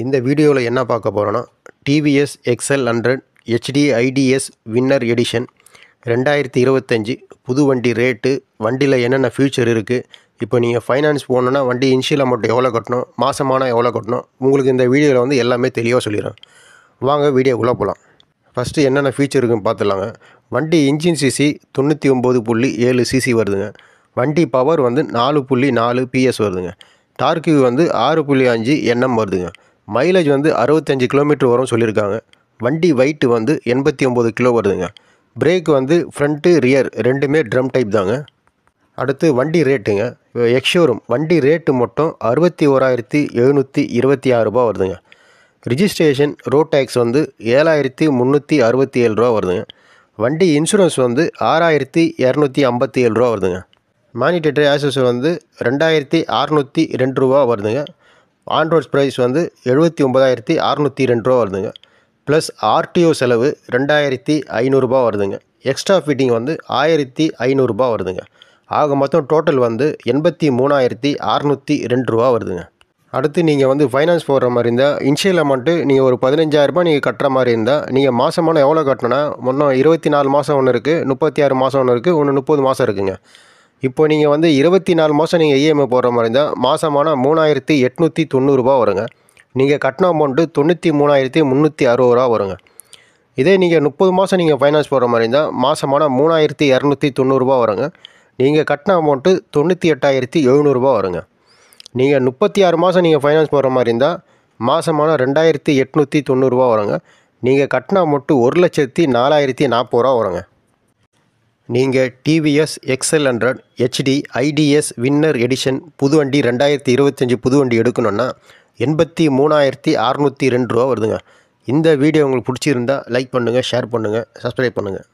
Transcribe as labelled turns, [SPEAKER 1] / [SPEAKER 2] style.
[SPEAKER 1] இந்த வீடியோவில் என்ன பார்க்க போகிறோன்னா TVS XL 100 HD ITS winner edition 2025 புது வண்டி ரேட்டு, வண்டியில் என்னென்ன ஃபியூச்சர் இருக்குது, இப்போ நீங்கள் ஃபைனான்ஸ் போகணுன்னா வண்டி இன்ஷியல் அமௌண்ட் எவ்வளோ கட்டணும், மாதமான எவ்வளோ கட்டணும், உங்களுக்கு இந்த வீடியோவில் வந்து எல்லாமே தெளிவாக சொல்லிடுறேன். வாங்க வீடியோக்குள்ளே போகலாம். ஃபஸ்ட்டு என்னென்ன ஃபியூச்சர் இருக்குன்னு பார்த்துலாங்க. வண்டி இன்ஜின் சிசி 99.7 சிசி வருதுங்க. வண்டி பவர் வந்து 4.4 PS வருதுங்க. டார்க்கு வந்து 6.5 NM வருதுங்க. மைலேஜ் வந்து 65 கிலோமீட்டர் வரும் சொல்லியிருக்காங்க. வண்டி வெயிட் வந்து 89 கிலோ வருதுங்க. பிரேக் வந்து ஃப்ரண்ட்டு ரியர் ரெண்டுமே ட்ரம் டைப் தாங்க. அடுத்து வண்டி ரேட்டுங்க. எக்ஷோரூம் வண்டி ரேட்டு மட்டும் 61,726 ரூபா வருதுங்க. ரிஜிஸ்ட்ரேஷன் ரோட் டேக்ஸ் வந்து 7,367 ரூபா வருதுங்க. வண்டி இன்சூரன்ஸ் வந்து 6,257 ரூபா வருதுங்க. மானிட்டரி ஆக்சஸ் வந்து 2,602 ரூபா வருதுங்க. ஆன்ரோட் ப்ரைஸ் வந்து 79,602 ரூபா வருதுங்க. ப்ளஸ் ஆர்டிஓ செலவு 2,500 ரூபா வருதுங்க. எக்ஸ்ட்ரா ஃபிட்டிங் வந்து 1,500 ரூபா வருதுங்க. ஆக மொத்தம் டோட்டல் வந்து 83,602 ரூபா வருதுங்க. அடுத்து நீங்கள் வந்து ஃபைனான்ஸ் போடுற மாதிரி இருந்தால் இன்ஷியல் அமௌண்ட்டு நீங்கள் ஒரு 15,000 நீங்கள் கட்டுற மாதிரி இருந்தால் நீங்கள் மாதமான எவ்வளோ கட்டணுன்னா, இன்னும் 24 மாதம் ஒன்று இருக்குது, 36 மாதம் ஒன்று இருக்குது, ஒன்று 30 மாதம் இருக்குதுங்க. இப்போ நீங்கள் வந்து 24 மாதம் நீங்கள் இஎம்ஐ போடுற மாதிரி இருந்தால் மாதமான 3,890 ரூபா வருங்க. நீங்கள் கட்டின அமௌண்ட்டு 93,360 ரூபா வருங்க. இதே நீங்கள் 30 மாதம் நீங்கள் ஃபைனான்ஸ் போடுற மாதிரி இருந்தால் மாதமான 3,290 ரூபா வருங்க. நீங்கள் கட்டின அமௌண்ட்டு 98,700 ரூபா வருங்க. நீங்கள் 36 மாதம் நீங்கள் ஃபைனான்ஸ் போடுற மாதிரி இருந்தால் மாதமான 2,890 ரூபா வருங்க. நீங்கள் கட்டின அமௌண்ட்டு 1,04,040 ரூபா வருங்க. நீங்கள் TVS XL 100 HD ITS winner edition புது வண்டி 2025 புது வண்டி எடுக்கணுன்னா 83,602 ரூபா வருதுங்க. இந்த வீடியோ உங்களுக்கு பிடிச்சிருந்தால் லைக் பண்ணுங்கள், ஷேர் பண்ணுங்கள், சப்ஸ்கிரைப் பண்ணுங்கள்.